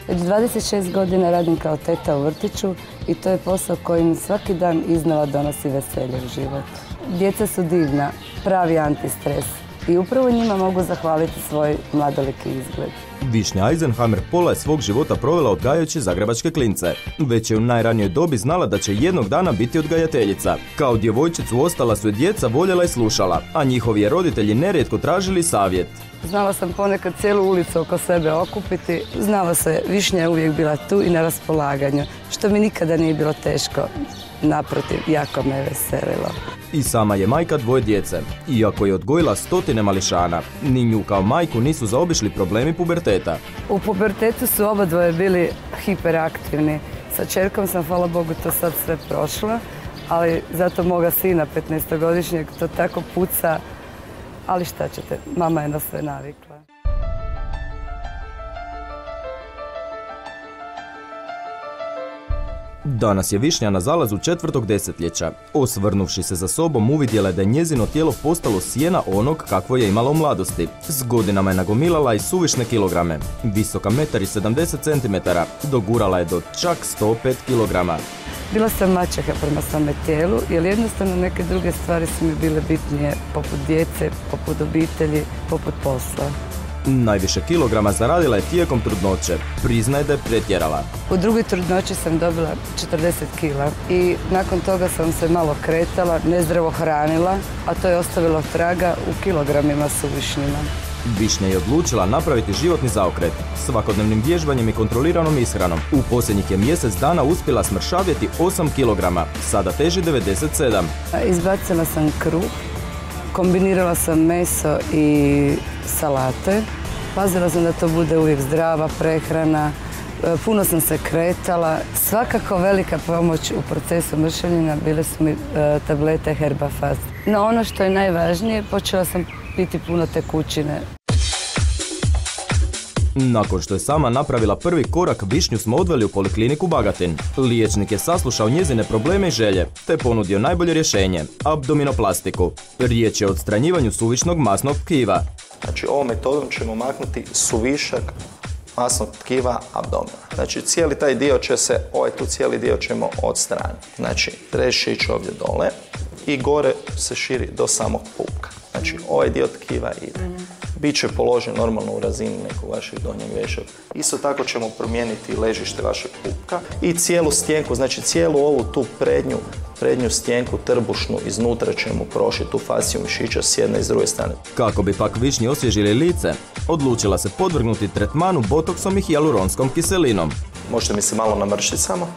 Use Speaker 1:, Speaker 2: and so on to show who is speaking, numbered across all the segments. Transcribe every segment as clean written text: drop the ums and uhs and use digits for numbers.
Speaker 1: Već 26 godina radim kao teta u vrtiću i to je posao koji mi svaki dan iznova donosi veselje u život. Djeca su divna, pravi antistres i upravo njima mogu zahvaliti svoj mladoliki izgled.
Speaker 2: Višnja Eisenhammer pola je svog života provela odgajajući zagrebačke klince. Već je u najranijoj dobi znala da će jednog dana biti odgajateljica. Kao djevojčicu ostala su je djeca voljela i slušala, a njihovi je roditelji nerijetko tražili savjet.
Speaker 1: Znala sam ponekad cijelu ulicu oko sebe okupiti. Znala se, Višnja je uvijek bila tu i na raspolaganju, što mi nikada nije bilo teško. Naprotiv, jako me je veselilo.
Speaker 2: I sama je majka dvoje djece. Iako je odgojila stotine mališana, ni nju kao majku nisu zaobišli problemi puberteta.
Speaker 1: U pubertetu su oba dvoje bili hiperaktivni. Sa čerkom sam, hvala Bogu, to sad sve prošla, ali zato moga sina, 15-godišnjeg, to tako puca. Ali šta ćete, mama je na sve navikla.
Speaker 2: Danas je Višnja na zalazu 4. desetljeća. Osvrnuvši se za sobom, uvidjela je da je njezino tijelo postalo sjena onog kakvo je imala u mladosti. S godinama je nagomilala i suvišne kilograme. Visoka 1,70 cm, dogurala je do čak 105 kg.
Speaker 1: Bila sam maćeha prema svome tijelu, jer jednostavno neke druge stvari su mi bile bitnije, poput djece, poput obitelji, poput posla.
Speaker 2: Najviše kilograma zaradila je tijekom trudnoće. Priznaje da je pretjerala.
Speaker 1: U drugoj trudnoći sam dobila 40 kila i nakon toga sam se malo kretala, nezdravo hranila, a to je ostavilo traga u kilogramima suvišnjima.
Speaker 2: Višnja je odlučila napraviti životni zaokret. Svakodnevnim vježbanjem i kontroliranom ishranom u posljednjih je mjesec dana uspjela smršavjeti 8 kg. Sada teži 97.
Speaker 1: Izbacila sam kruh, kombinirala sam meso i salate. Pazila sam da to bude uvijek zdrava prehrana. Puno sam se kretala. Svakako velika pomoć u procesu mršavljenja bile su mi tablete Herbafast. No ono što je najvažnije, počela sam piti puno tekućine.
Speaker 2: Nakon što je sama napravila prvi korak, Višnju smo odveli u polikliniku Bagatin. Liječnik je saslušao njezine probleme i želje, te ponudio najbolje rješenje – abdominoplastiku. Riječ je o odstranjivanju suvišnog masnog tkiva.
Speaker 3: Znači, ovom metodom ćemo maknuti suvišak masnog tkiva abdomena. Znači, cijeli taj dio će se, tu cijeli dio ćemo odstraniti. Znači, rez će ići ovdje dole i gore se širi do samog pupka. Znači, ovaj dio tkiva ide. Biće položen normalno u razini nekog vašeg donjeg vešaka. Isto tako ćemo promijeniti ležište vašeg pupka i cijelu stjenku, znači cijelu ovu tu prednju stjenku trbušnu iznutra ćemo prošiti tu fasciju mišića s jedne i s druge strane.
Speaker 2: Kako bi pak Višnji osvježili lice, odlučila se podvrgnuti tretmanu botoksom i hijaluronskom kiselinom.
Speaker 3: Možete mi se malo namrštiti samo,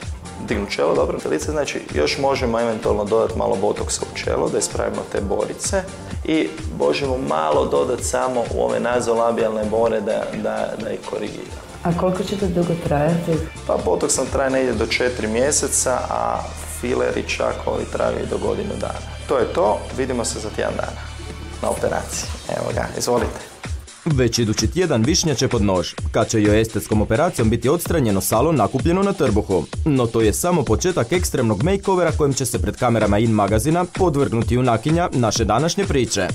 Speaker 3: dignuti čelo, dobro, lice, znači još možemo eventualno dodati malo botoksa u čelo da ispravimo te borice i možemo malo dodati samo u ove nazolabijalne bore da ih korigiramo.
Speaker 1: A koliko će to dugo trajati?
Speaker 3: Pa botoks nam traje negdje do 4 mjeseca, a fileri čak traju i do godinu dana. To je to, vidimo se za tjedan dana na operaciji. Evo ga, izvolite.
Speaker 2: Već idući tjedan Višnja će pod nož, kad će joj estetskom operacijom biti odstranjeno salo nakupljeno na trbuhu. No to je samo početak ekstremnog makeovera kojem će se pred kamerama In magazina podvrgnuti junakinja naše današnje priče.